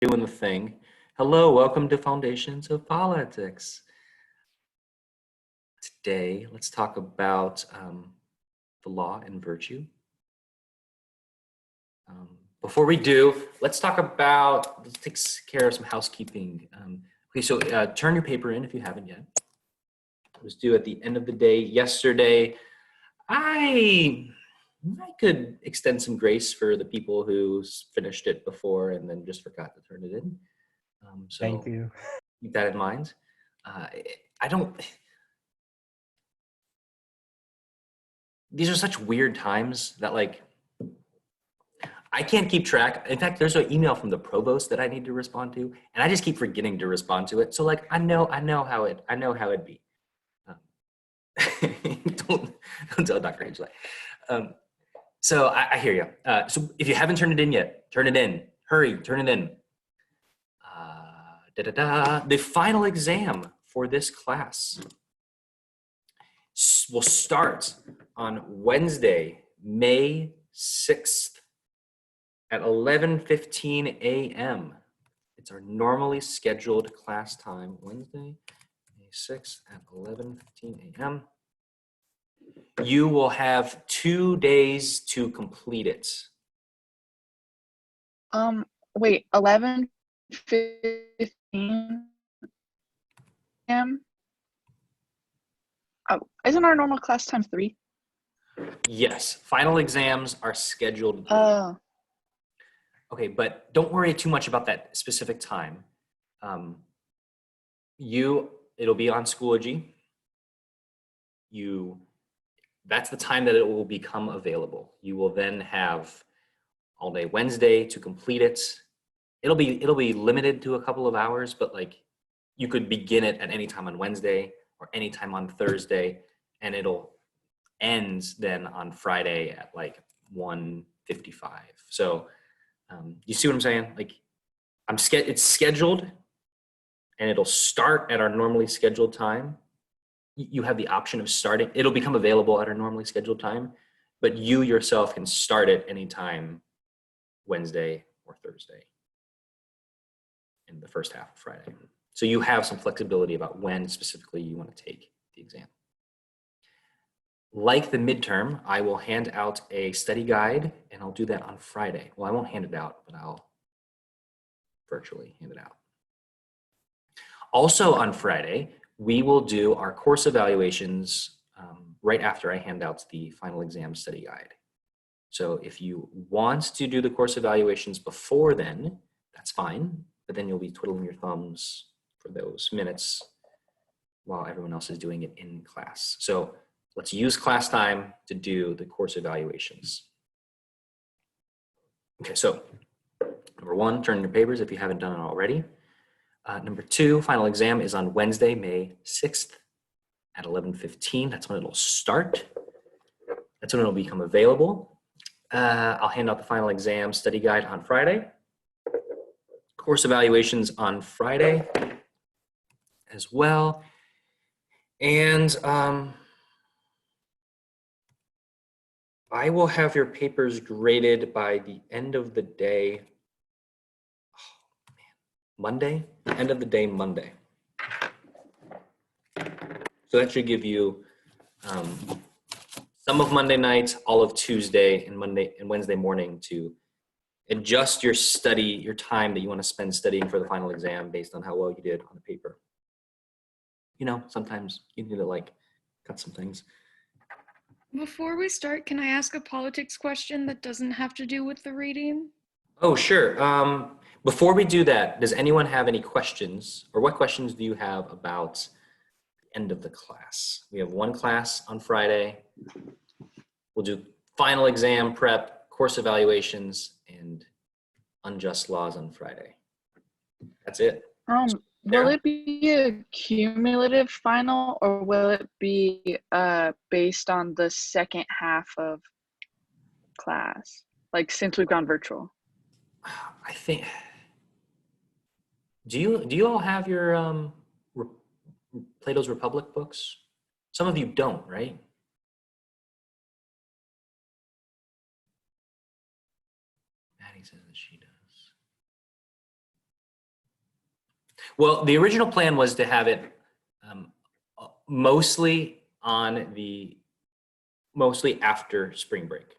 Doing the thing. Hello, welcome to Foundations of Politics. Today, let's talk about the law and virtue. Before we do, let's take care of some housekeeping. Okay, so turn your paper in if you haven't yet. It was due at the end of the day yesterday. I could extend some grace for the people who finished it before and then just forgot to turn it in. So Thank you. Keep that in mind. These are such weird times that I can't keep track. In fact, there's an email from the provost that I need to respond to, and I just keep forgetting to respond to it. So I know how it'd be. Don't tell Dr. Angela. So I hear you. So if you haven't turned it in yet, turn it in. Hurry, turn it in. The final exam for this class will start on Wednesday, May 6th at 11:15 a.m. It's our normally scheduled class time, Wednesday, May 6th at 11:15 a.m. You will have 2 days to complete it. Wait, 11:15 a.m. Oh, isn't our normal class time 3? Yes, final exams are scheduled. Oh. Okay, but don't worry too much about that specific time. It'll be on Schoology. That's the time that it will become available. You will then have all day Wednesday to complete it. It'll be limited to a couple of hours, but you could begin it at any time on Wednesday or any time on Thursday, and it'll end then on Friday at 1:55. So you see what I'm saying? It's scheduled, and it'll start at our normally scheduled time. You have the option of starting. It'll become available at our normally scheduled time, but you yourself can start it anytime Wednesday or Thursday in the first half of Friday. So you have some flexibility about when specifically you want to take the exam. Like the midterm, I will hand out a study guide, and I'll do that on Friday. Well, I won't hand it out, but I'll virtually hand it out. Also on Friday, we will do our course evaluations right after I hand out the final exam study guide. So if you want to do the course evaluations before then, that's fine, but then you'll be twiddling your thumbs for those minutes while everyone else is doing it in class. So let's use class time to do the course evaluations. Okay, so number 1, turn in your papers if you haven't done it already. Number 2, final exam is on Wednesday, May 6th at 11:15. That's when it'll start. That's when it'll become available. I'll hand out the final exam study guide on Friday. Course evaluations on Friday as well. And I will have your papers graded by the end of the day. Monday, end of the day, Monday. So that should give you some of Monday night, all of Tuesday, and Monday and Wednesday morning to adjust your time that you want to spend studying for the final exam based on how well you did on the paper. Sometimes you need to cut some things. Before we start, can I ask a politics question that doesn't have to do with the reading? Oh, sure. Before we do that, does anyone have any questions, or what questions do you have about the end of the class? We have one class on Friday. We'll do final exam prep, course evaluations, and unjust laws on Friday. That's it. Will it be a cumulative final, or will it be based on the second half of class? Since we've gone virtual. I think. Do you all have your Plato's Republic books? Some of you don't, right? Maddie says that she does. Well, the original plan was to have it mostly after spring break.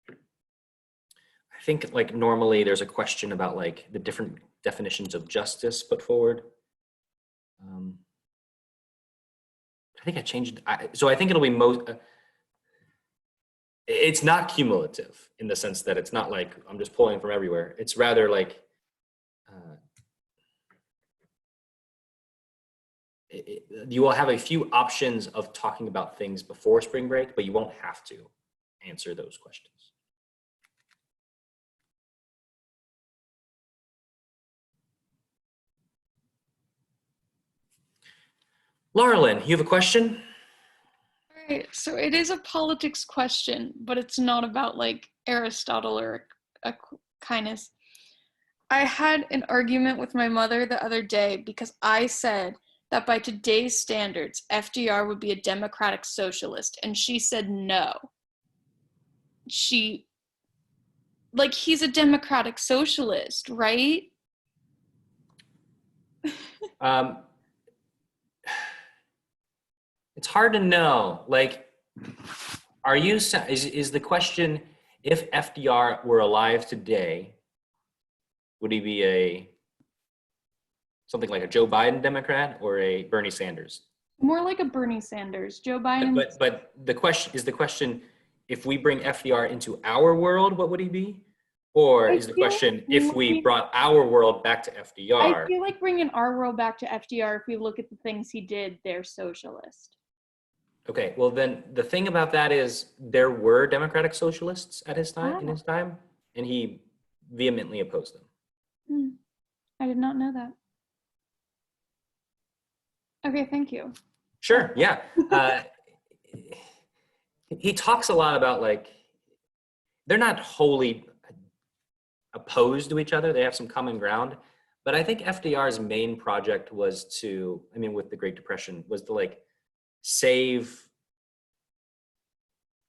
I think like normally there's a question about like the different definitions of justice put forward. I think I changed. So I think it'll be it's not cumulative in the sense that it's not like I'm just pulling from everywhere. It's rather like you will have a few options of talking about things before spring break, but you won't have to answer those questions. Laurelyn, you have a question? All right, so it is a politics question, but it's not about like Aristotle or Aquinas. I had an argument with my mother the other day because I said that by today's standards, FDR would be a democratic socialist, and she said no. He's a democratic socialist, right? It's hard to know. Like, is the question, if FDR were alive today, would he be something like a Joe Biden Democrat or a Bernie Sanders? More like a Bernie Sanders. Joe Biden. But the question, if we bring FDR into our world, what would he be? Or is the question, if we brought our world back to FDR? I feel like bringing our world back to FDR, if we look at the things he did, they're socialist. Okay, well then the thing about that is there were democratic socialists at his time, in his time, and he vehemently opposed them. I did not know that. Okay, thank you. Sure, yeah. He talks a lot about like, they're not wholly opposed to each other. They have some common ground. But I think FDR's main project was with the Great Depression, was to like save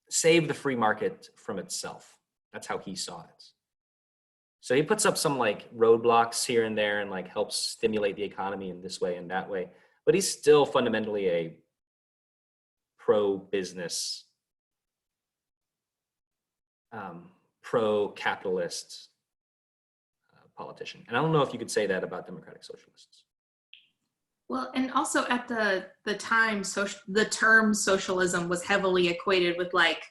the free market from itself. That's how he saw it. So he puts up some like roadblocks here and there and like helps stimulate the economy in this way and that way. But he's still fundamentally a pro-business, pro-capitalist politician. And I don't know if you could say that about democratic socialists. Well, and also at the time, the term socialism was heavily equated with like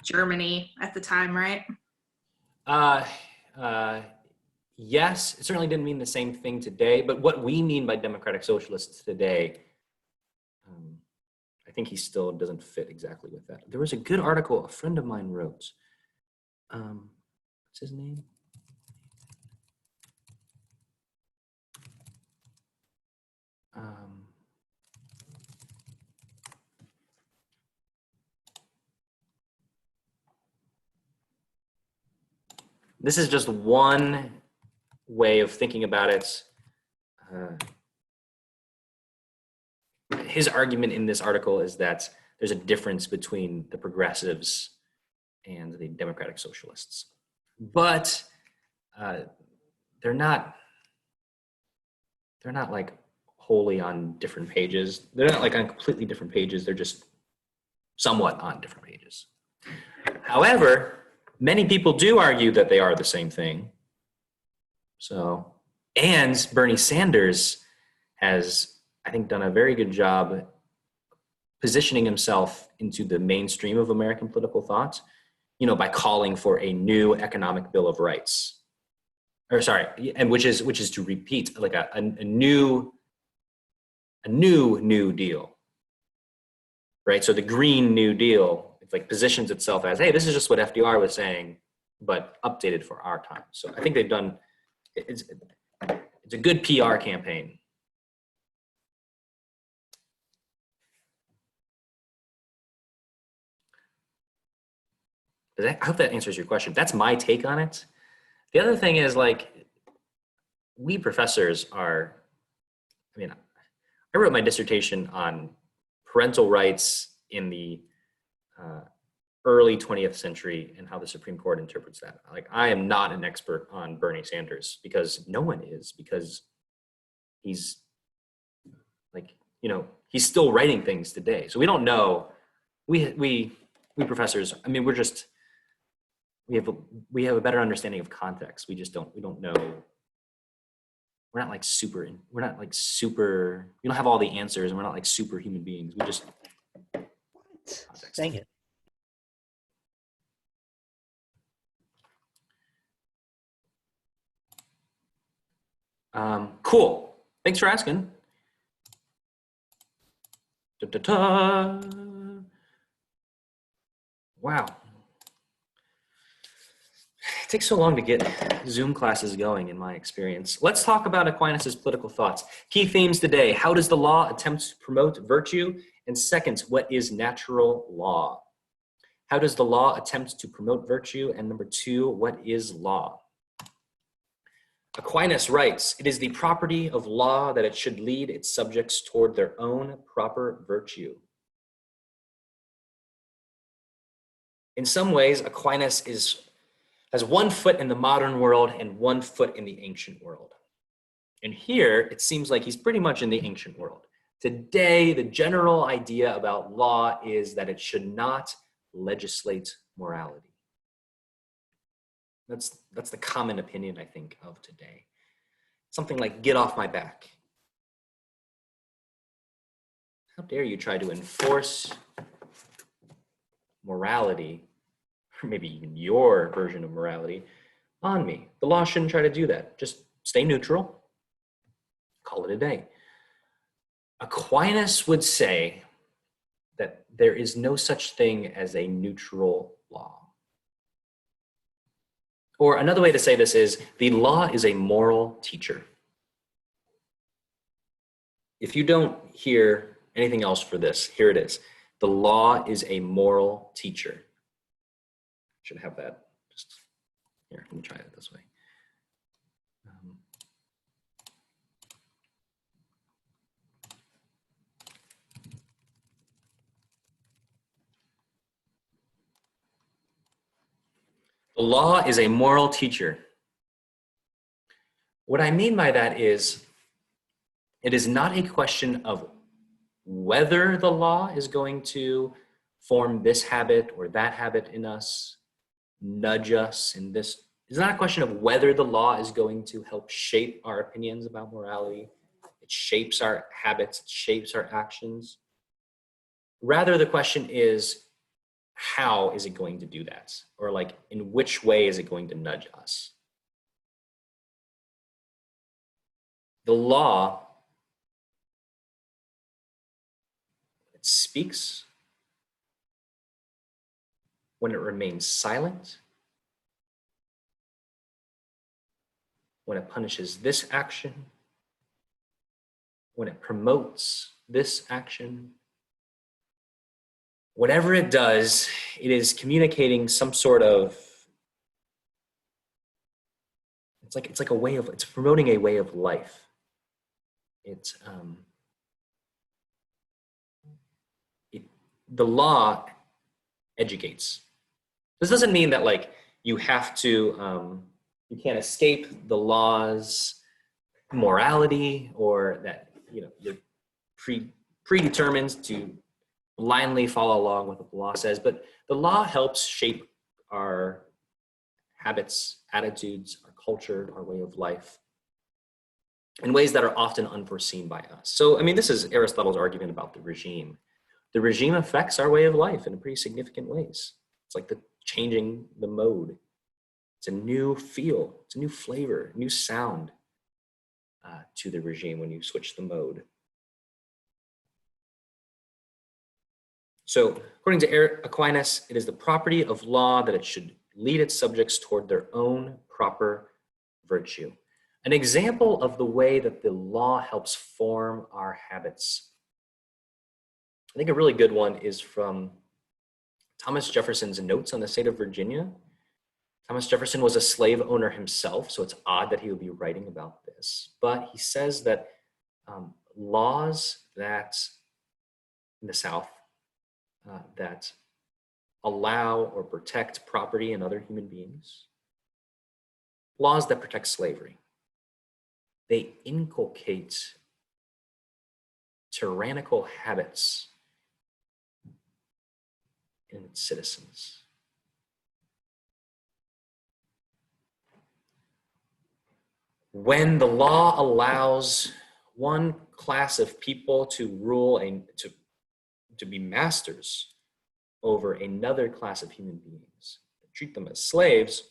Germany at the time, right? Yes, it certainly didn't mean the same thing today, but what we mean by democratic socialists today, I think he still doesn't fit exactly with that. There was a good article a friend of mine wrote. What's his name? This is just one way of thinking about it. His argument in this article is that there's a difference between the progressives and the democratic socialists, but they're not like wholly on different pages. They're not like on completely different pages. They're just somewhat on different pages. However, many people do argue that they are the same thing. So, and Bernie Sanders has, I think, done a very good job positioning himself into the mainstream of American political thought, by calling for a new economic Bill of Rights. And which is to repeat like a new deal, right? So the Green New Deal, it like positions itself as, hey, this is just what FDR was saying, but updated for our time. So I think they've done, it's a good PR campaign. I hope that answers your question. That's my take on it. The other thing is like, we professors are, I wrote my dissertation on parental rights in the early 20th century and how the Supreme Court interprets that. Like, I am not an expert on Bernie Sanders, because no one is, because he's like, you know, he's still writing things today. So we don't know. We professors, I mean, we have a better understanding of context. We don't know. We don't have all the answers, and we're not like super human beings. We just context. Dang it. Cool. Thanks for asking. Da-da-da. Wow. It takes so long to get Zoom classes going, in my experience. Let's talk about Aquinas' political thoughts. Key themes today: how does the law attempt to promote virtue? And second, what is natural law? How does the law attempt to promote virtue? And number two, what is law? Aquinas writes, "It is the property of law that it should lead its subjects toward their own proper virtue." In some ways, Aquinas has one foot in the modern world and one foot in the ancient world. And here, it seems like he's pretty much in the ancient world. Today, the general idea about law is that it should not legislate morality. That's the common opinion, I think, of today. Something like, get off my back. How dare you try to enforce morality, or maybe even your version of morality, on me? The law shouldn't try to do that. Just stay neutral, call it a day. Aquinas would say that there is no such thing as a neutral law. Or another way to say this is, the law is a moral teacher. If you don't hear anything else for this, here it is. The law is a moral teacher. Should have that. Just here, let me try it this way. The law is a moral teacher. What I mean by that is, it is not a question of whether the law is going to form this habit or that habit in us, nudge us in this. It's not a question of whether the law is going to help shape our opinions about morality. It shapes our habits, it shapes our actions. Rather, the question is, how is it going to do that? Or like, in which way is it going to nudge us? The law, it speaks when it remains silent, when it punishes this action, when it promotes this action. Whatever it does, it is communicating some sort of, it's like a way of, it's promoting a way of life. The law educates. This doesn't mean that like you have to, you can't escape the law's morality, or that, you know, you're predetermined to blindly follow along with what the law says. But the law helps shape our habits, attitudes, our culture, our way of life in ways that are often unforeseen by us. So, I mean, this is Aristotle's argument about the regime. The regime affects our way of life in pretty significant ways. It's like changing the mode. It's a new feel, it's a new flavor, new sound to the regime when you switch the mode. So, according to Aquinas, it is the property of law that it should lead its subjects toward their own proper virtue. An example of the way that the law helps form our habits, I think a really good one is from Thomas Jefferson's Notes on the State of Virginia. Thomas Jefferson was a slave owner himself, so it's odd that he would be writing about this. But he says that laws that in the South that allow or protect property and other human beings. Laws that protect slavery. They inculcate tyrannical habits in its citizens. When the law allows one class of people to rule and to be masters over another class of human beings, treat them as slaves,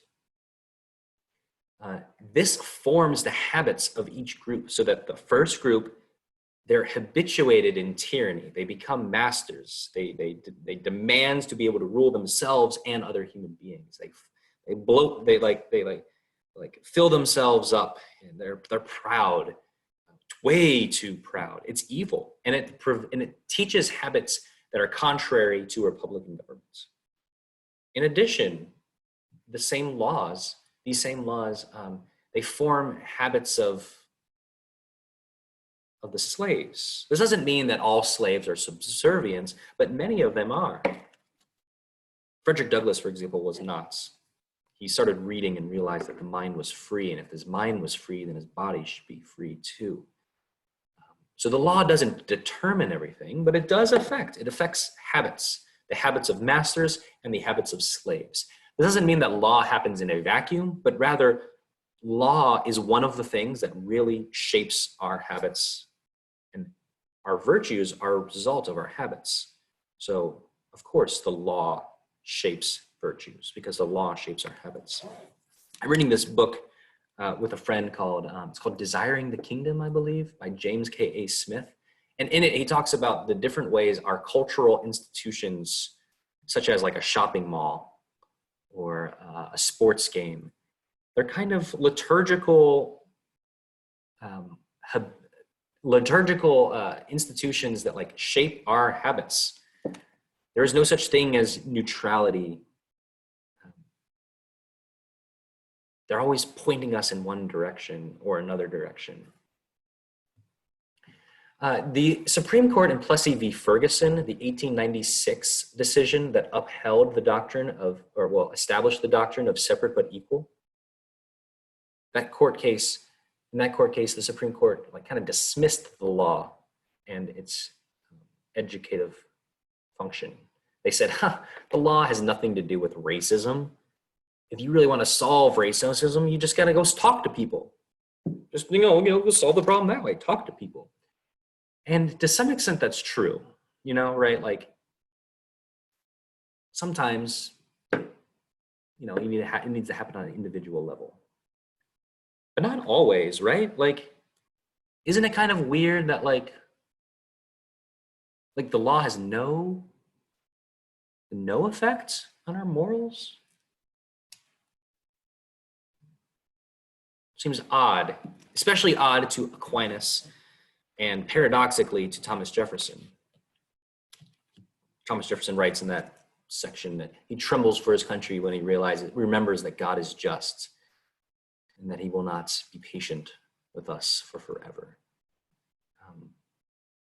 this forms the habits of each group, so that the first group, they're habituated in tyranny. They become masters. They demand to be able to rule themselves and other human beings. They bloat. They fill themselves up, and they're proud, way too proud. It's evil, and it teaches habits that are contrary to Republican governments. In addition, these same laws, they form habits of the slaves. This doesn't mean that all slaves are subservient, but many of them are. Frederick Douglass, for example, was not. He started reading and realized that the mind was free, and if his mind was free, then his body should be free too. So the law doesn't determine everything, but it does affect. It affects habits, the habits of masters and the habits of slaves. This doesn't mean that law happens in a vacuum, but rather law is one of the things that really shapes our habits, and our virtues are a result of our habits. So, of course, the law shapes virtues because the law shapes our habits. I'm reading this book with a friend called, it's called Desiring the Kingdom, I believe, by James K.A. Smith. And in it, he talks about the different ways our cultural institutions, such as like a shopping mall or a sports game, they're kind of liturgical institutions that like shape our habits. There is no such thing as neutrality. They're always pointing us in one direction or another direction. The Supreme Court in Plessy v. Ferguson, the 1896 decision that upheld the doctrine of, established the doctrine of separate but equal. In that court case, the Supreme Court kind of dismissed the law and its educative function. They said, the law has nothing to do with racism. If you really want to solve racism, you just got to go talk to people. Just, go solve the problem that way, talk to people. And to some extent, that's true, right? Like sometimes, it needs to happen on an individual level. But not always, right? Like, isn't it kind of weird that like the law has no effect on our morals? Seems odd, especially odd to Aquinas and paradoxically to Thomas Jefferson. Thomas Jefferson writes in that section that he trembles for his country when he remembers that God is just and that he will not be patient with us for forever.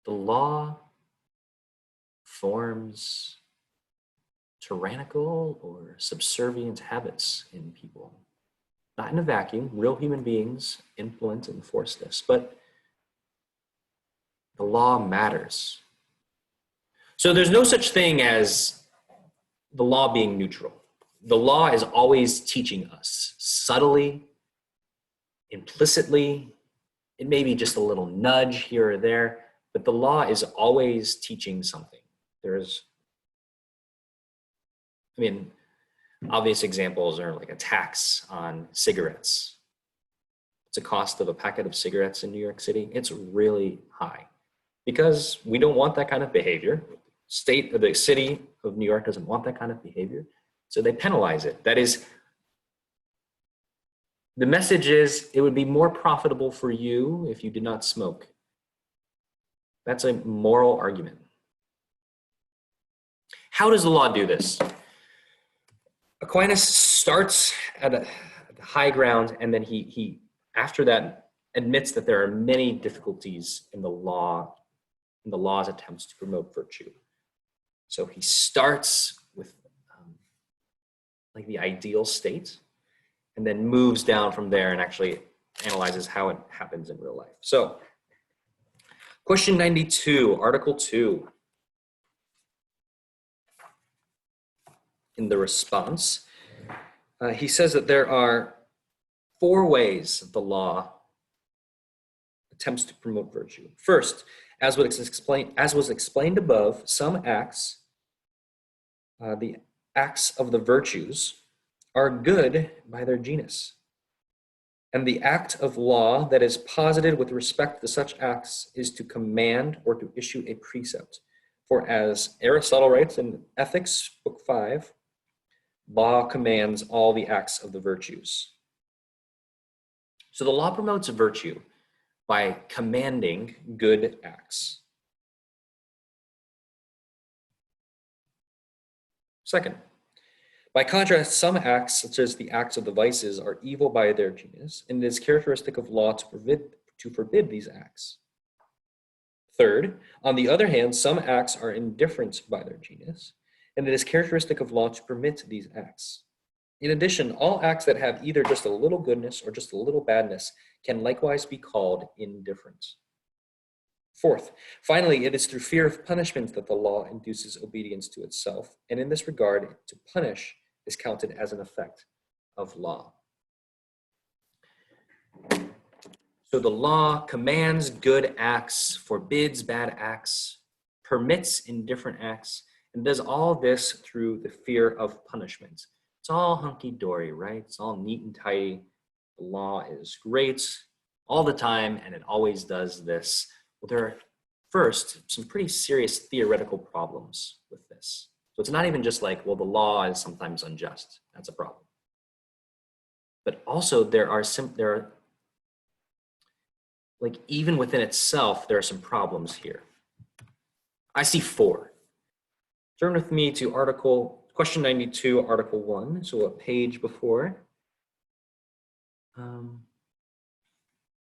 The law forms tyrannical or subservient habits in people. Not in a vacuum. Real human beings influence and enforce this, but the law matters. So there's no such thing as the law being neutral. The law is always teaching us subtly, implicitly. It may be just a little nudge here or there, but the law is always teaching something. Obvious examples are like a tax on cigarettes. It's a cost of a packet of cigarettes in New York City. It's really high because we don't want that kind of behavior. The city of New York doesn't want that kind of behavior, so they penalize it. That is, the message is it would be more profitable for you if you did not smoke. That's a moral argument. How does the law do this? Aquinas starts at the high ground, and then he after that admits that there are many difficulties in the law's attempts to promote virtue. So he starts with like the ideal state, and then moves down from there and actually analyzes how it happens in real life. So, question 92, Article 2. In the response, he says that there are 4 ways the law attempts to promote virtue. First, as was explained above, some acts, the acts of the virtues, are good by their genus. And the act of law that is posited with respect to such acts is to command or to issue a precept. For as Aristotle writes in Ethics, Book 5, law commands all the acts of the virtues. So the law promotes virtue by commanding good acts. Second, by contrast, some acts, such as the acts of the vices, are evil by their genus, and it is characteristic of law to forbid these acts. Third, on the other hand, some acts are indifferent by their genus, and it is characteristic of law to permit these acts. In addition, all acts that have either just a little goodness or just a little badness can likewise be called indifferent. Fourth, finally, it is through fear of punishment that the law induces obedience to itself, and in this regard, to punish is counted as an effect of law. So the law commands good acts, forbids bad acts, permits indifferent acts, and does all this through the fear of punishment. It's all hunky-dory, right? It's all neat and tidy. The law is great all the time, and it always does this. Well, there are, first, some pretty serious theoretical problems with this. So it's not even just like, well, the law is sometimes unjust. That's a problem. But also there are like, even within itself, there are some problems here. I see 4. Turn with me to question 92, Article 1, so a page before. I'm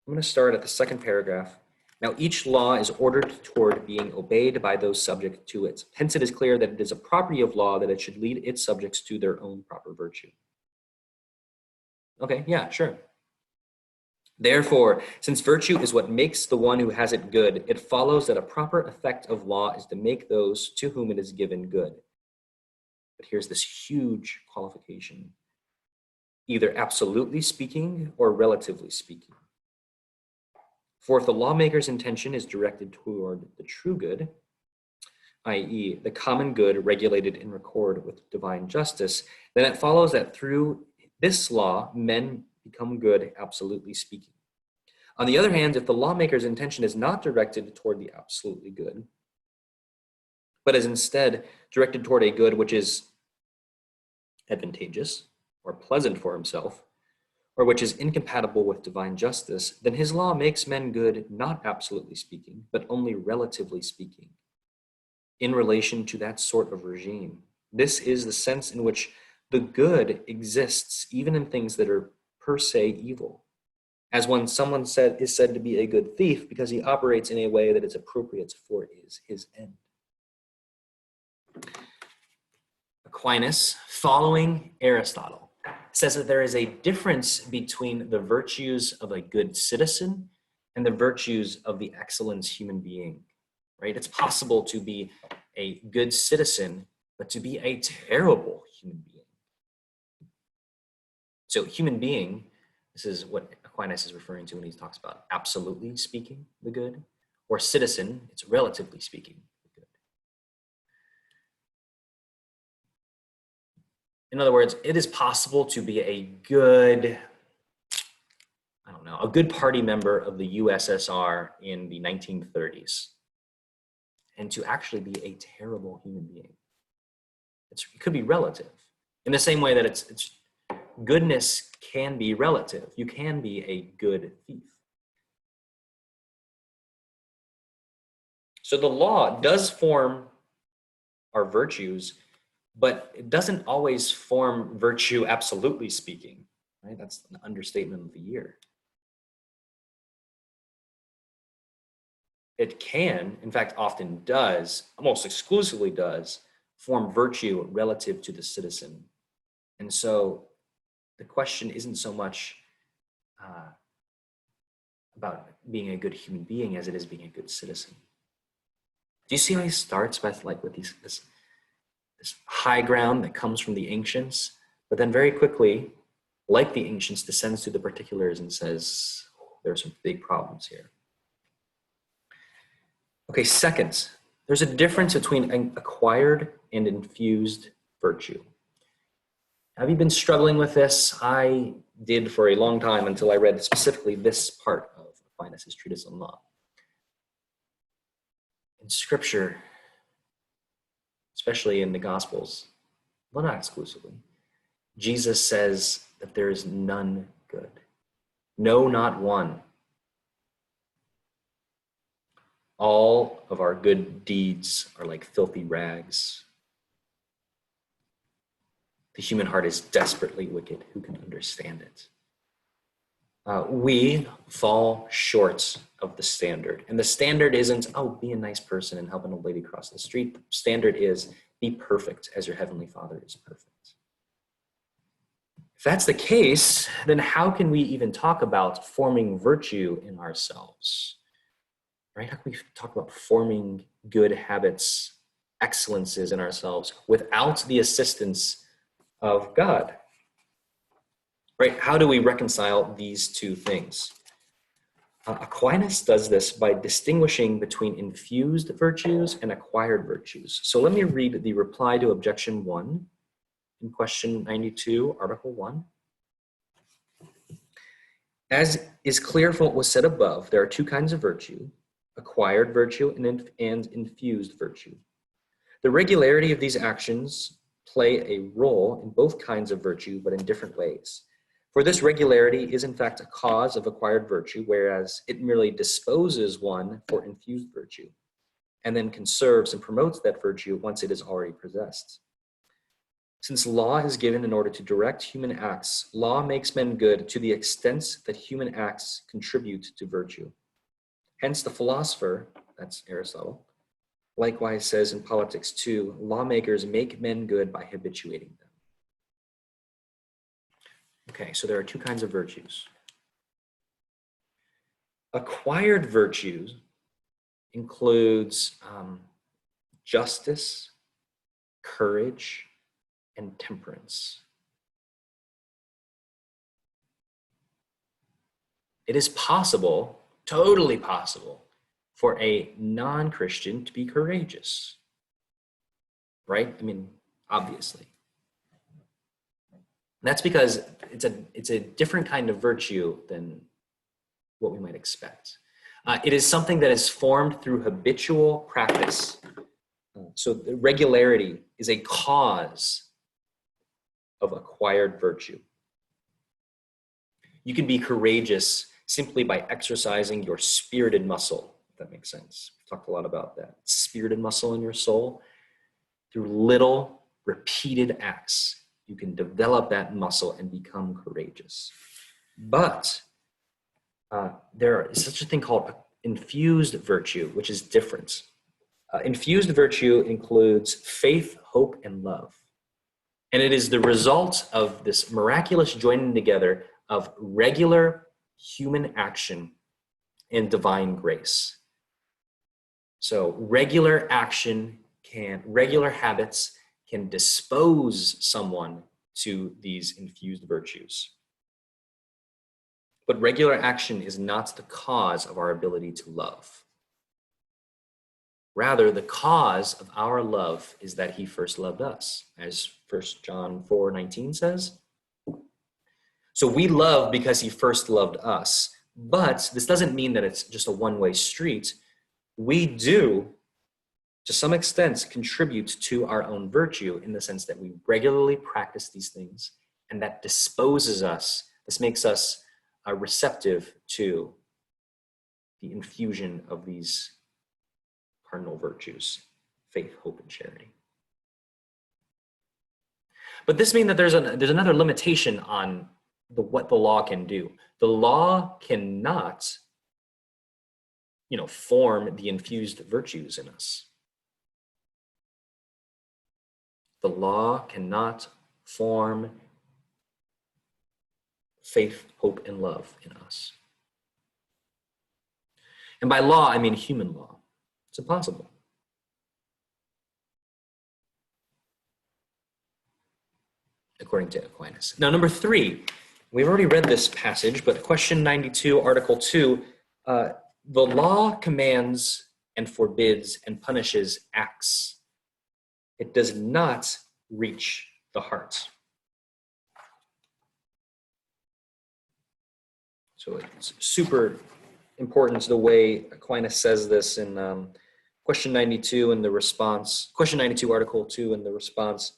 going to start at the second paragraph. Now, each law is ordered toward being obeyed by those subject to it. Hence, it is clear that it is a property of law that it should lead its subjects to their own proper virtue. Okay, yeah, sure. Therefore, since virtue is what makes the one who has it good, it follows that a proper effect of law is to make those to whom it is given good. But here's this huge qualification: either absolutely speaking or relatively speaking. For if the lawmaker's intention is directed toward the true good, i.e., the common good regulated in accord with divine justice, then it follows that through this law, men become good, absolutely speaking. On the other hand, if the lawmaker's intention is not directed toward the absolutely good, but is instead directed toward a good which is advantageous or pleasant for himself, or which is incompatible with divine justice, then his law makes men good, not absolutely speaking, but only relatively speaking, in relation to that sort of regime. This is the sense in which the good exists even in things that are per se evil, as when someone is said to be a good thief because he operates in a way that is appropriate for his end. Aquinas, following Aristotle, says that there is a difference between the virtues of a good citizen and the virtues of the excellent human being, right? It's possible to be a good citizen, but to be a terrible human being. So human being, this is what Aquinas is referring to when he talks about absolutely speaking the good, or citizen, it's relatively speaking the good. In other words, it is possible to be a good, a good party member of the USSR in the 1930s and to actually be a terrible human being. It could be relative. In the same way that it's goodness can be relative. You can be a good thief. So the law does form our virtues, but it doesn't always form virtue absolutely speaking, right? That's an understatement of the year. It can, in fact, often does, almost exclusively does, form virtue relative to the citizen. And so the question isn't so much about being a good human being as it is being a good citizen. Do you see how he starts with this high ground that comes from the ancients, but then very quickly, like the ancients, descends to the particulars and says, there are some big problems here. Okay, second, there's a difference between an acquired and infused virtue. Have you been struggling with this? I did for a long time until I read specifically this part of Aquinas' Treatise on Law. In Scripture, especially in the Gospels, well, not exclusively, Jesus says that there is none good. No, not one. All of our good deeds are like filthy rags. The human heart is desperately wicked. Who can understand it? We fall short of the standard. And the standard isn't, oh, be a nice person and help an old lady cross the street. The standard is, be perfect as your heavenly Father is perfect. If that's the case, then how can we even talk about forming virtue in ourselves? Right? How can we talk about forming good habits, excellences in ourselves without the assistance of God? Right? How do we reconcile these two things? Aquinas does this by distinguishing between infused virtues and acquired virtues. So let me read the reply to objection 1 in question 92, article 1. As is clear from what was said above, there are two kinds of virtue, acquired virtue and infused virtue. The regularity of these actions play a role in both kinds of virtue, but in different ways. For this regularity is in fact a cause of acquired virtue, whereas it merely disposes one for infused virtue, and then conserves and promotes that virtue once it is already possessed. Since law is given in order to direct human acts, law makes men good to the extent that human acts contribute to virtue. Hence the philosopher, that's Aristotle, likewise says in Politics 2, lawmakers make men good by habituating them. Okay, so there are two kinds of virtues. Acquired virtues includes justice, courage, and temperance. It is possible, totally possible, for a non-Christian to be courageous, right? I mean, obviously. That's because it's a different kind of virtue than what we might expect. It is something that is formed through habitual practice. So the regularity is a cause of acquired virtue. You can be courageous simply by exercising your spirited muscle, if that makes sense. We've talked a lot about that. Spirited muscle in your soul. Through little repeated acts, you can develop that muscle and become courageous. But there is such a thing called infused virtue, which is different. Infused virtue includes faith, hope, and love. And it is the result of this miraculous joining together of regular human action and divine grace. So regular habits can dispose someone to these infused virtues. But regular action is not the cause of our ability to love. Rather, the cause of our love is that he first loved us, as 1 John 4:19 says. So we love because he first loved us. But this doesn't mean that it's just a one-way street. We do, to some extent, contribute to our own virtue in the sense that we regularly practice these things, and that disposes us. This makes us receptive to the infusion of these cardinal virtues, faith, hope, and charity. But this means that there's another limitation on what the law can do. The law cannot, form the infused virtues in us. The law cannot form faith, hope, and love in us. And by law, I mean human law. It's impossible. According to Aquinas. Now, number 3, we've already read this passage, but question 92, Article 2, the law commands and forbids and punishes acts. It does not reach the heart. So it's super important the way Aquinas says this in question 92 in the response, question 92, Article 2 in the response.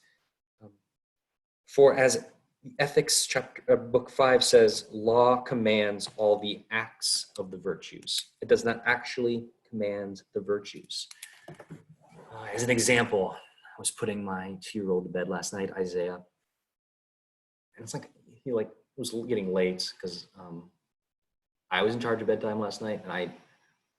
For as Ethics chapter book 5 says, law commands all the acts of the virtues. It does not actually command the virtues. As an example, I was putting my 2-year-old to bed last night, Isaiah, and it's like he was getting late because I was in charge of bedtime last night, and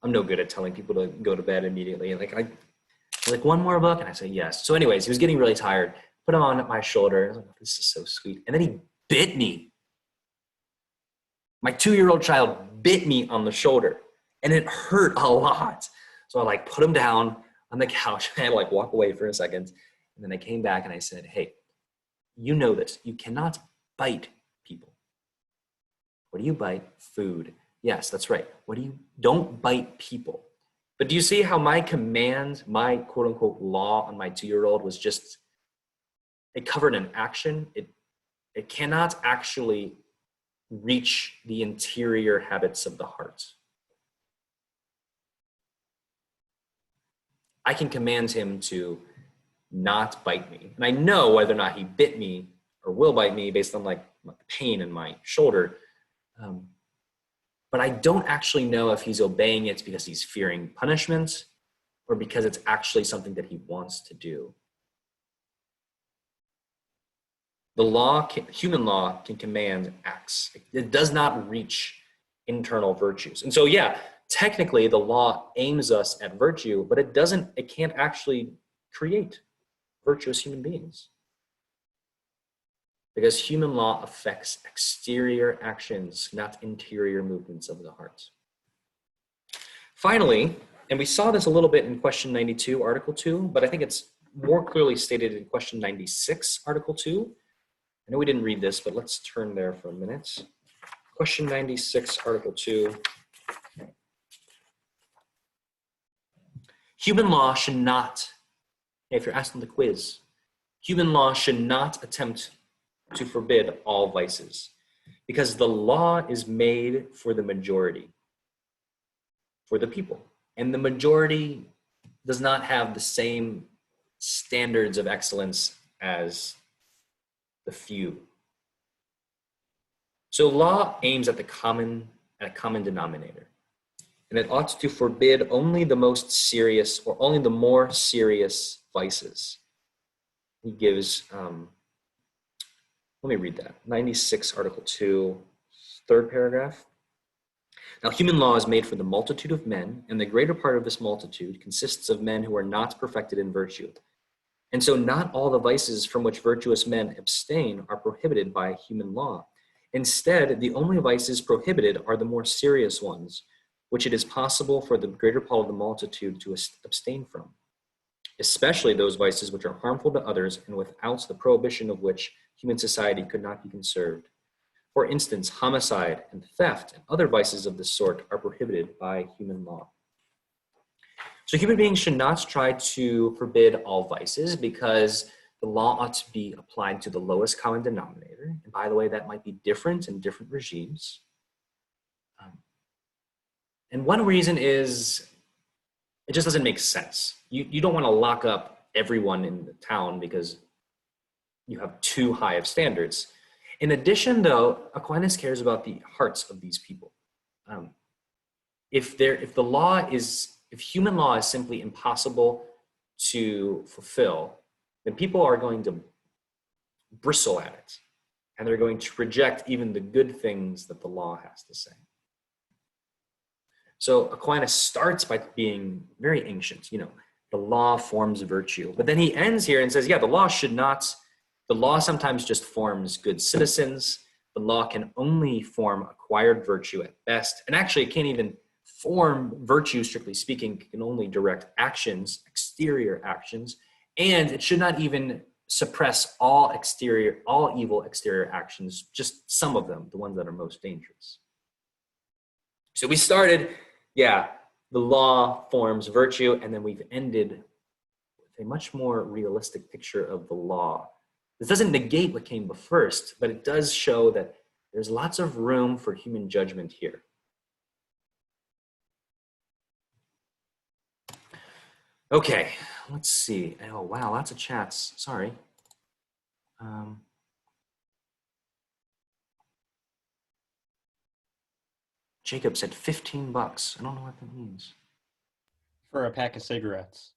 I'm no good at telling people to go to bed immediately. Like one more book, and I say yes. So anyways, he was getting really tired. Put him on my shoulder. I was like, oh, this is so sweet. And then he bit me. My 2-year-old child bit me on the shoulder, and it hurt a lot. So I put him down on the couch. I had to walk away for a second. And then I came back and I said, hey, you know this. You cannot bite people. What do you bite? Food. Yes, that's right. Don't bite people. But do you see how my command, my quote unquote law on my 2-year-old was just, it covered an action. It cannot actually reach the interior habits of the heart. I can command him to not bite me. And I know whether or not he bit me or will bite me based on pain in my shoulder. But I don't actually know if he's obeying it because he's fearing punishment or because it's actually something that he wants to do. The law, human law, can command acts. It does not reach internal virtues. And so, yeah, technically the law aims us at virtue, but it can't actually create virtuous human beings. Because human law affects exterior actions, not interior movements of the heart. Finally, and we saw this a little bit in question 92, Article 2, but I think it's more clearly stated in question 96, Article 2. I know we didn't read this, but let's turn there for a minute. Question 96, Article 2. Human law should not, if you're asking the quiz, human law should not attempt to forbid all vices, because the law is made for the majority, for the people. And the majority does not have the same standards of excellence as the few. So law aims at a common denominator, and it ought to forbid only the most serious or only the more serious vices. He gives, let me read that. 96, Article 2, 3rd paragraph. Now, human law is made for the multitude of men, and the greater part of this multitude consists of men who are not perfected in virtue. And so not all the vices from which virtuous men abstain are prohibited by human law. Instead, the only vices prohibited are the more serious ones, which it is possible for the greater part of the multitude to abstain from, especially those vices which are harmful to others and without the prohibition of which human society could not be conserved. For instance, homicide and theft and other vices of this sort are prohibited by human law. So human beings should not try to forbid all vices because the law ought to be applied to the lowest common denominator. And by the way, that might be different in different regimes. And one reason is it just doesn't make sense. You don't want to lock up everyone in the town because you have too high of standards. In addition, though, Aquinas cares about the hearts of these people. If human law is simply impossible to fulfill, then people are going to bristle at it, and they're going to reject even the good things that the law has to say. So Aquinas starts by being very ancient. The law forms virtue, but then he ends here and says, yeah, the law sometimes just forms good citizens. The the law can only form acquired virtue at best, and actually it can't even form virtue, strictly speaking. It can only direct actions, exterior actions, and it should not even suppress all evil exterior actions, just some of them, the ones that are most dangerous. So we started, the law forms virtue, and then we've ended with a much more realistic picture of the law. This doesn't negate what came first, but it does show that there's lots of room for human judgment here. Okay, let's see. Oh, wow, lots of chats. Sorry. Jacob said $15. I don't know what that means. For a pack of cigarettes.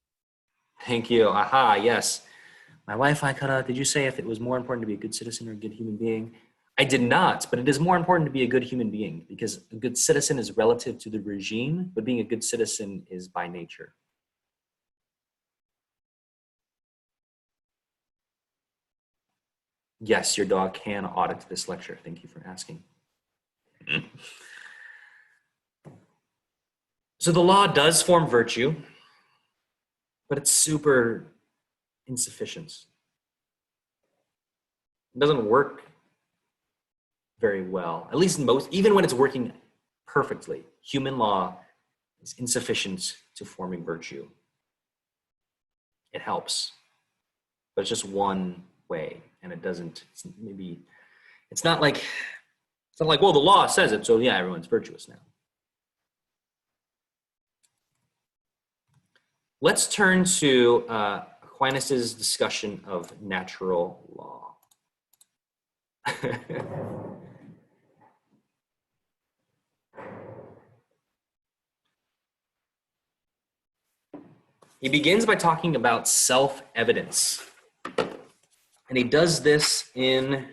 Thank you. Aha, yes. My Wi-Fi cut out. Did you say if it was more important to be a good citizen or a good human being? I did not, but it is more important to be a good human being because a good citizen is relative to the regime, but being a good citizen is by nature. Yes, your dog can audit this lecture. Thank you for asking. So the law does form virtue, but it's super insufficient. It doesn't work very well, at least even when it's working perfectly. Human law is insufficient to forming virtue. It helps, but it's just one way, and it doesn't, it's not like, well, the law says it, so yeah, everyone's virtuous now. Let's turn to Aquinas' discussion of natural law. He begins by talking about self-evidence. And he does this in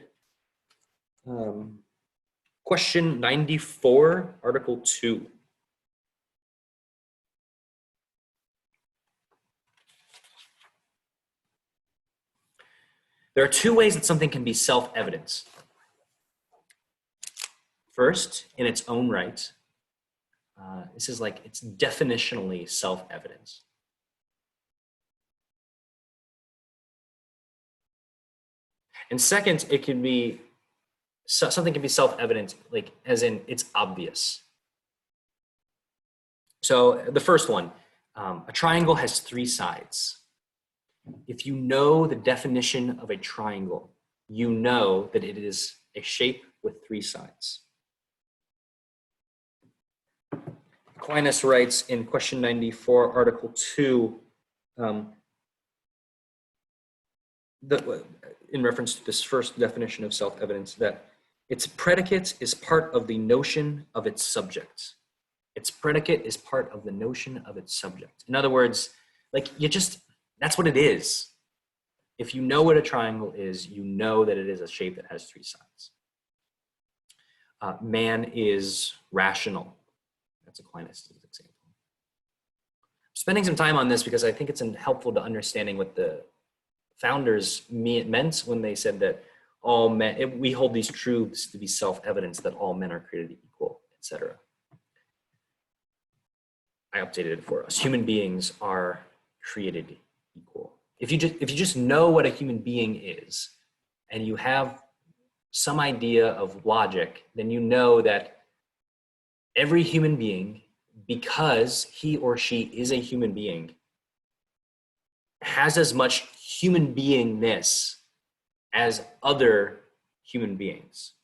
question 94, article 2. There are two ways that something can be self-evident. First, in its own right. This is like, it's definitionally self-evident. And second, it can be, something can be self-evident, like as in it's obvious. So the first one, a triangle has 3 sides. If you know the definition of a triangle, you know that it is a shape with 3 sides. Aquinas writes in question 94, article 2, in reference to this first definition of self-evidence, that its predicate is part of the notion of its subject. Its predicate is part of the notion of its subject. In other words, like that's what it is. If you know what a triangle is, you know that it is a shape that has 3 sides. Man is rational. That's Aquinas' example. I'm spending some time on this because I think it's helpful to understanding what the founders meant when they said that all men, we hold these truths to be self-evident, that all men are created equal, etc. I updated it for us. Human beings are created equal. If you just know what a human being is, and you have some idea of logic, then you know that every human being, because he or she is a human being, has as much human beingness as other human beings.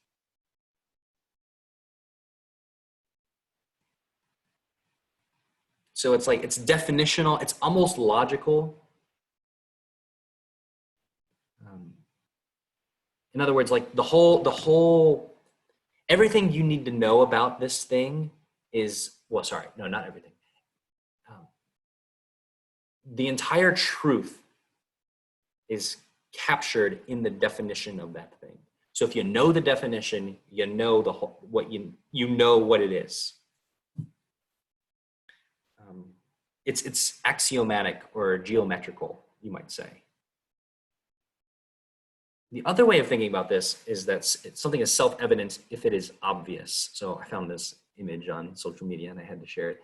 So it's like, it's definitional, it's almost logical. In other words, like everything you need to know about this thing is, well, sorry, no, not everything. The entire truth is captured in the definition of that thing. So if you know the definition, you know you know what it is. It's axiomatic or geometrical, you might say. The other way of thinking about this is that something is self-evident if it is obvious. So I found this image on social media and I had to share it.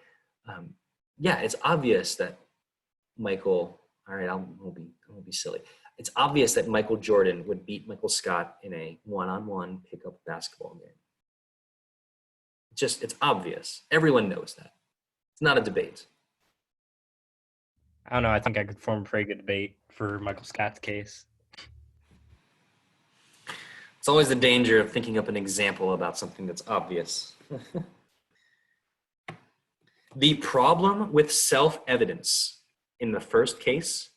Yeah, it's obvious that Michael, all right, I won't be silly. It's obvious that Michael Jordan would beat Michael Scott in a one-on-one pickup basketball game. It's obvious. Everyone knows that. It's not a debate. I don't know. I think I could form a pretty good debate for Michael Scott's case. It's always the danger of thinking up an example about something that's obvious. The problem with self-evidence in the first case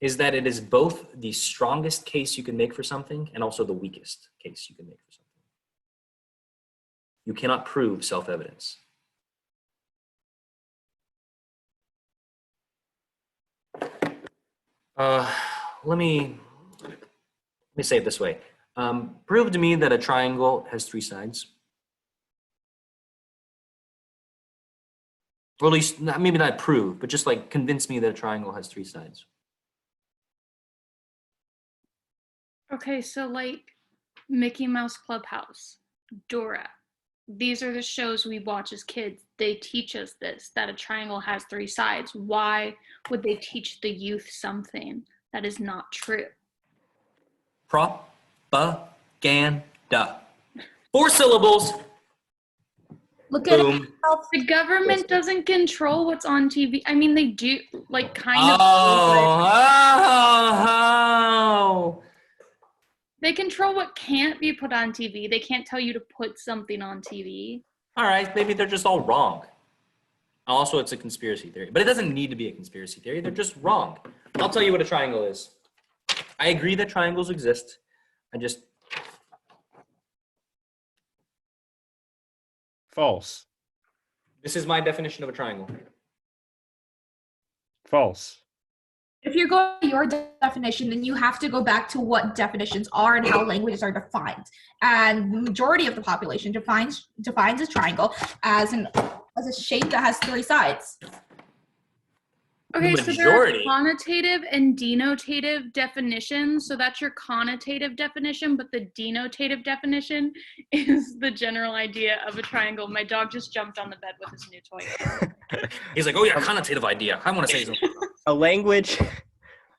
is that it is both the strongest case you can make for something and also the weakest case you can make for something. You cannot prove self-evidence. Let me say it this way. Prove to me that a triangle has 3 sides. Or at least, maybe not prove, but just like convince me that a triangle has 3 sides. Okay, so like Mickey Mouse Clubhouse, Dora. These are the shows we watch as kids. They teach us this, that a triangle has 3 sides. Why would they teach the youth something that is not true? Propaganda. 4 syllables. Look at Boom. The government doesn't control what's on TV. I mean, they do, like, kind of. Oh. They control what can't be put on TV. They can't tell you to put something on TV. All right, maybe they're just all wrong. Also, it's a conspiracy theory, but it doesn't need to be a conspiracy theory. They're just wrong. I'll tell you what a triangle is. I agree that triangles exist. False. This is my definition of a triangle. False. If you're going to your definition, then you have to go back to what definitions are and how languages are defined. And the majority of the population defines a triangle as a shape that has 3 sides. Okay, The so there are majority. connotative and denotative definitions. So that's your connotative definition, but the denotative definition is the general idea of a triangle. My dog just jumped on the bed with his new toy. He's like, oh yeah, connotative idea. I want to say something. A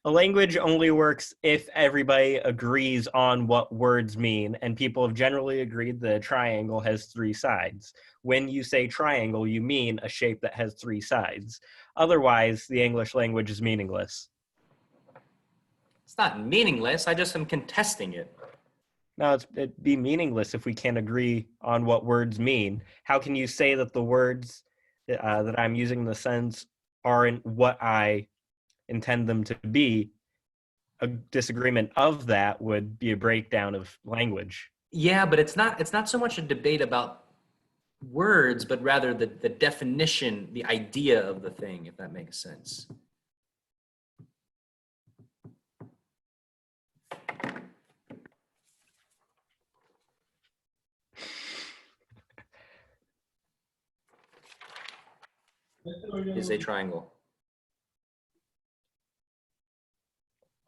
language only works if everybody agrees on what words mean, and people have generally agreed that a triangle has 3 sides. When you say triangle, you mean a shape that has 3 sides. Otherwise, the English language is meaningless. It's not meaningless. I just am contesting it. No, it'd be meaningless if we can't agree on what words mean. How can you say that the words that I'm using in the sentence aren't what I intend them to be? A disagreement of that would be a breakdown of language. Yeah, but it's not so much a debate about words, but rather the definition, the idea of the thing, if that makes sense. Is a triangle.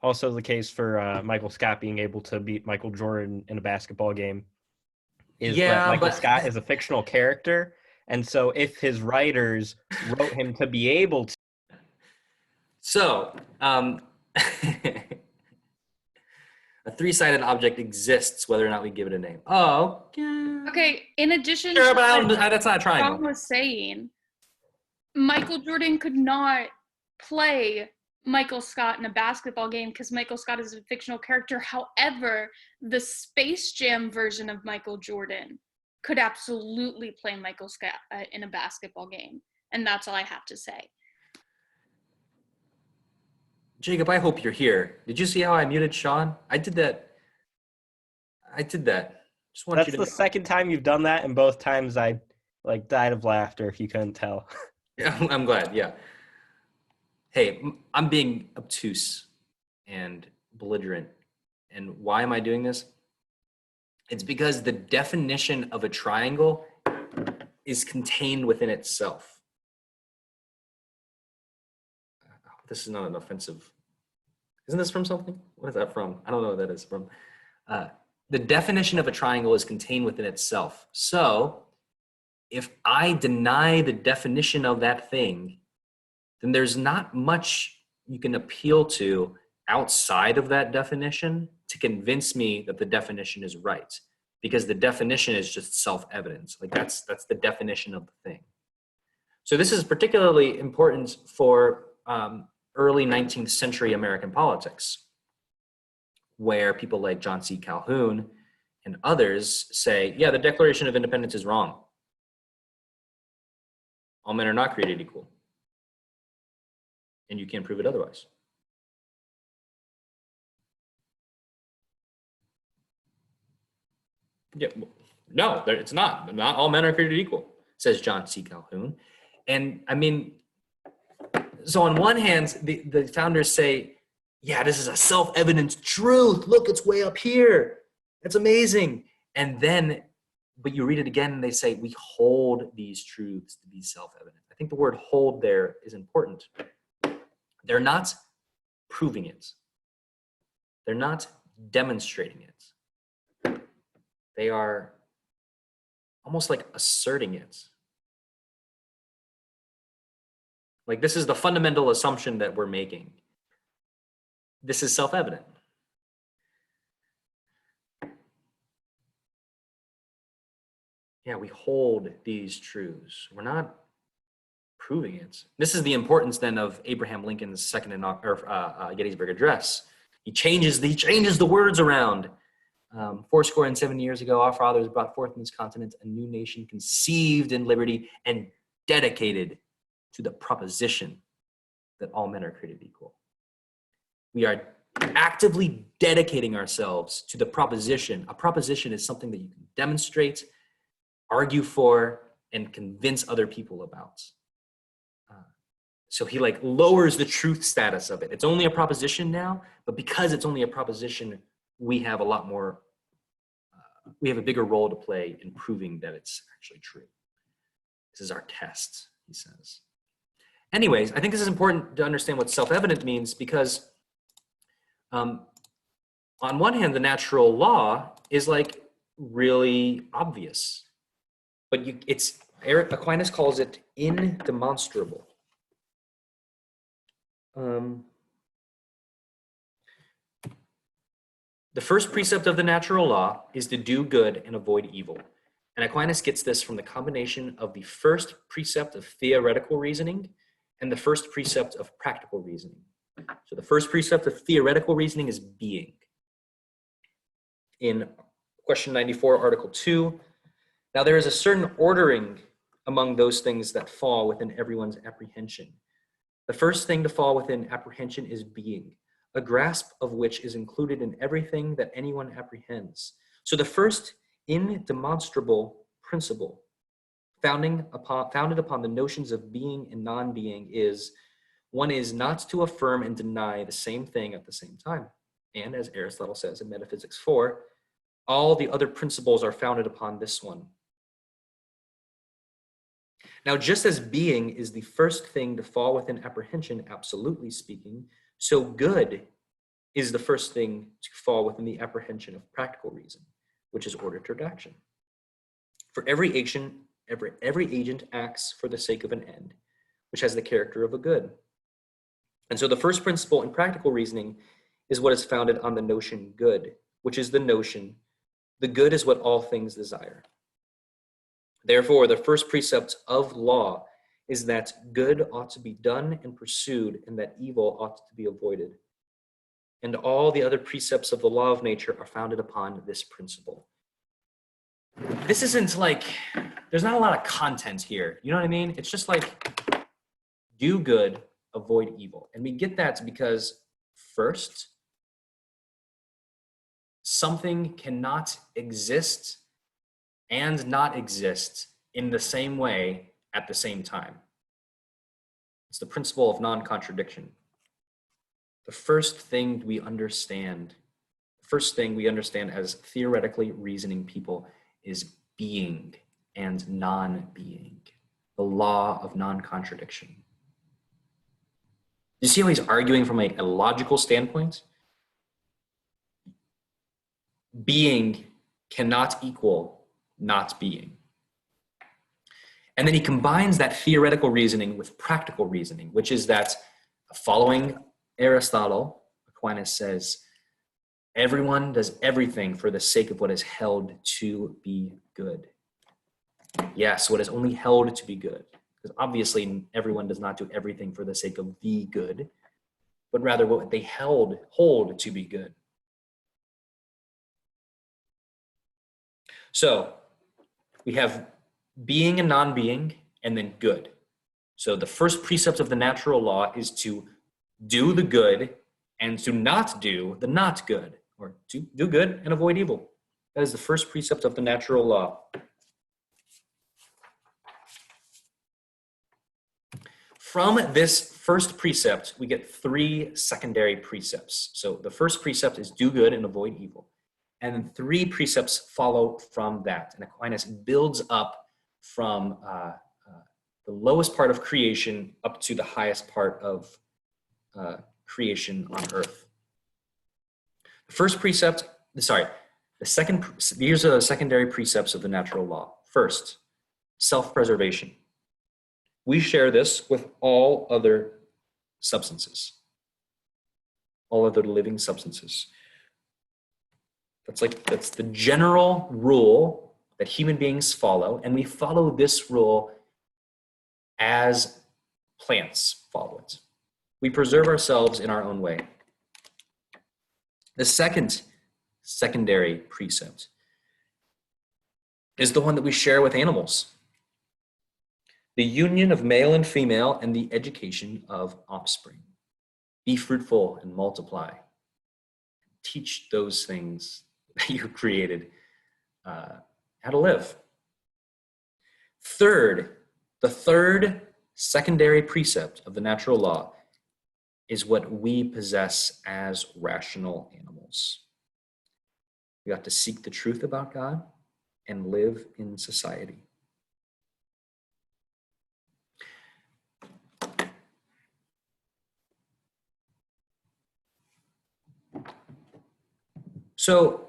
Also the case for Michael Scott being able to beat Michael Jordan in a basketball game is that Michael Scott is a fictional character. And so if his writers wrote him to be able to. So, a 3-sided object exists whether or not we give it a name. Oh, yeah. Okay, in addition Sure, to but what that's not a John triangle. was saying, Michael Jordan could not play Michael Scott in a basketball game because Michael Scott is a fictional character. However, the Space Jam version of Michael Jordan could absolutely play Michael Scott in a basketball game. And that's all I have to say. Jacob, I hope you're here. Did you see how I muted Sean? I did that. Just want That's you to the second time you've done that, and both times I died of laughter, if you couldn't tell. Yeah, I'm glad. Yeah. Hey, I'm being obtuse and belligerent. And why am I doing this? It's because the definition of a triangle is contained within itself. This is not an offensive. Isn't this from something? What is that from? I don't know what that is from. The definition of a triangle is contained within itself. So if I deny the definition of that thing, then there's not much you can appeal to outside of that definition to convince me that the definition is right, because the definition is just self-evident. Like that's the definition of the thing. So this is particularly important for early 19th century American politics, where people like John C. Calhoun and others say, yeah, the Declaration of Independence is wrong. All men are not created equal. And you can't prove it otherwise. Yeah, no, it's not. Not all men are created equal, says John C. Calhoun. And I mean, so on one hand, the founders say, yeah, this is a self-evident truth. Look, it's way up here. It's amazing. And then, but you read it again and they say, we hold these truths to be self-evident. I think the word hold there is important. They're not proving it. They're not demonstrating it. They are almost like asserting it. Like this is the fundamental assumption that we're making. This is self-evident. Yeah, we hold these truths. We're not proving it. This is the importance then of Abraham Lincoln's second Gettysburg Address. He changes the words around. 70 years ago, our fathers brought forth in this continent a new nation conceived in liberty and dedicated to the proposition that all men are created equal. We are actively dedicating ourselves to the proposition. A proposition is something that you can demonstrate, argue for, and convince other people about. So he like lowers the truth status of it. It's only a proposition now, but because it's only a proposition, we have a lot more, we have a bigger role to play in proving that it's actually true. This is our test, he says. Anyways, I think this is important to understand what self-evident means, because on one hand, the natural law is like really obvious, but Aquinas calls it indemonstrable. The first precept of the natural law is to do good and avoid evil. And Aquinas gets this from the combination of the first precept of theoretical reasoning and the first precept of practical reasoning. So the first precept of theoretical reasoning is being. In question 94, article 2, now there is a certain ordering among those things that fall within everyone's apprehension. The first thing to fall within apprehension is being, a grasp of which is included in everything that anyone apprehends. So the first indemonstrable principle founded upon the notions of being and non-being is, one is not to affirm and deny the same thing at the same time. And as Aristotle says in Metaphysics 4, all the other principles are founded upon this one. Now, just as being is the first thing to fall within apprehension, absolutely speaking, so good is the first thing to fall within the apprehension of practical reason, which is order toward action. For every agent acts for the sake of an end, which has the character of a good. And so the first principle in practical reasoning is what is founded on the notion good, which is the notion, the good is what all things desire. Therefore, the first precept of law is that good ought to be done and pursued, and that evil ought to be avoided. And all the other precepts of the law of nature are founded upon this principle. This isn't like, there's not a lot of content here. You know what I mean? It's just like, do good, avoid evil. And we get that because first, something cannot exist and not exist in the same way at the same time. It's the principle of non-contradiction. The first thing we understand as theoretically reasoning people is being and non-being, the law of non-contradiction. You see how he's arguing from a logical standpoint? being cannot equal not being. And then he combines that theoretical reasoning with practical reasoning, which is that following Aristotle, Aquinas says, everyone does everything for the sake of what is held to be good. Yes, what is only held to be good. Because obviously everyone does not do everything for the sake of the good, but rather what they hold to be good. So we have being and non-being, and then good. So the first precept of the natural law is to do the good and to not do the not good, or to do good and avoid evil. That is the first precept of the natural law. From this first precept, we get 3 secondary precepts. So the first precept is do good and avoid evil. And then 3 precepts follow from that. And Aquinas builds up from the lowest part of creation up to the highest part of creation on earth. The first precept, these are the secondary precepts of the natural law. First, self-preservation. We share this with all other substances, all other living substances. That's the general rule that human beings follow, and we follow this rule as plants follow it. We preserve ourselves in our own way. The second secondary precept is the one that we share with animals. The union of male and female and the education of offspring. Be fruitful and multiply. Teach those things that you created how to live. Third, the third secondary precept of the natural law is what we possess as rational animals. We have to seek the truth about God and live in society. So,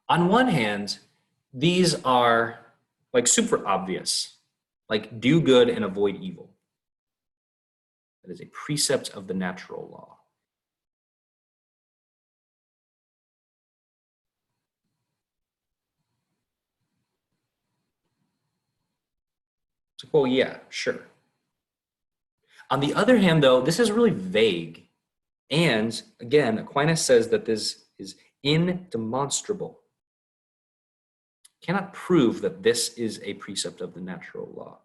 on one hand, these are like super obvious, like do good and avoid evil. That is a precept of the natural law. It's like, well, yeah, sure. On the other hand, though, this is really vague. And again, Aquinas says that this is indemonstrable. Cannot prove that this is a precept of the natural law.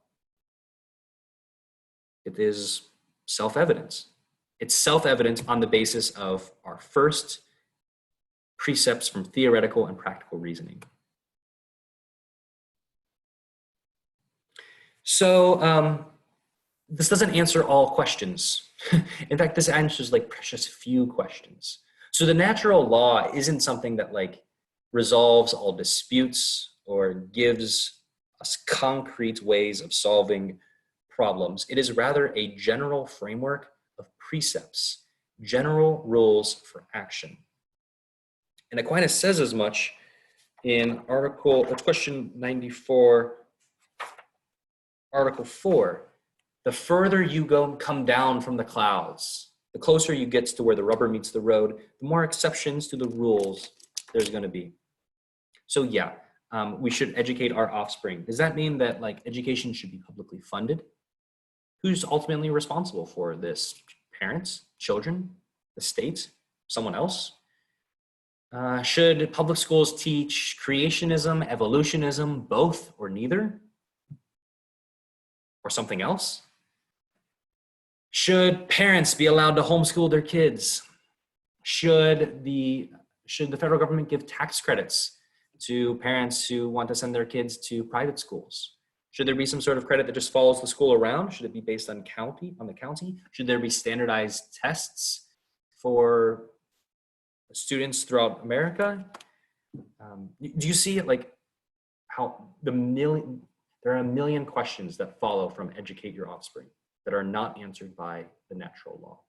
It is self-evident. It's self-evident on the basis of our first precepts from theoretical and practical reasoning. So this doesn't answer all questions. In fact, this answers like precious few questions. So the natural law isn't something that like resolves all disputes or gives us concrete ways of solving problems. It is rather a general framework of precepts, general rules for action. And Aquinas says as much in question 94, Article 4. The further you come down from the clouds, the closer you get to where the rubber meets the road, the more exceptions to the rules there's going to be. So yeah, we should educate our offspring. Does that mean that like education should be publicly funded? Who's ultimately responsible for this? Parents, children, the state, someone else? Should public schools teach creationism, evolutionism, both or neither? Or something else? Should parents be allowed to homeschool their kids? Should the federal government give tax credits to parents who want to send their kids to private schools? Should there be some sort of credit that just follows the school around? Should it be based on the county? Should there be standardized tests for students throughout America? Do you see it like how there are a million questions that follow from educate your offspring that are not answered by the natural law.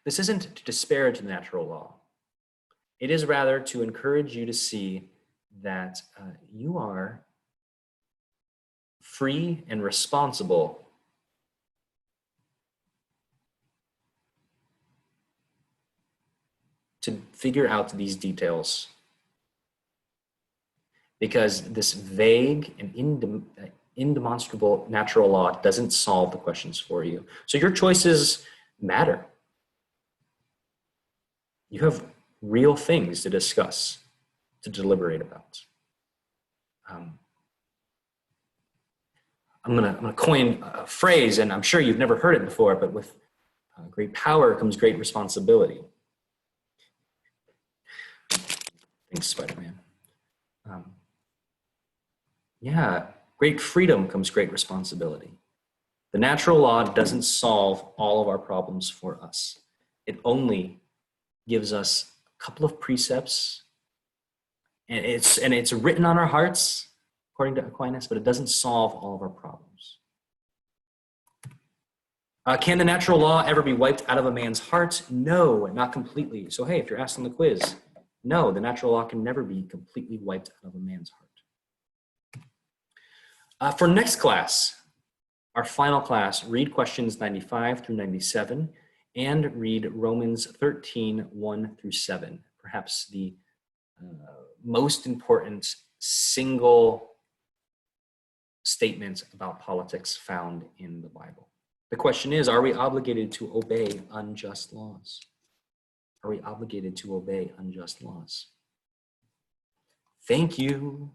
This isn't to disparage the natural law. It is rather to encourage you to see that you are free and responsible to figure out these details. Because this vague and indemonstrable natural law doesn't solve the questions for you. So your choices matter. You have real things to discuss, to deliberate about. I'm gonna coin a phrase, and I'm sure you've never heard it before, but with great power comes great responsibility. Thanks, Spider-Man. Yeah, great freedom comes great responsibility. The natural law doesn't solve all of our problems for us. It only gives us a couple of precepts, and it's written on our hearts, according to Aquinas, but it doesn't solve all of our problems. Can the natural law ever be wiped out of a man's heart? No, not completely. So hey, if you're asked on the quiz, no, the natural law can never be completely wiped out of a man's heart. For next class, our final class, read questions 95 through 97 and read Romans 13, 1 through 7, perhaps the most important single statement about politics found in the Bible. The question is, are we obligated to obey unjust laws? Are we obligated to obey unjust laws? Thank you.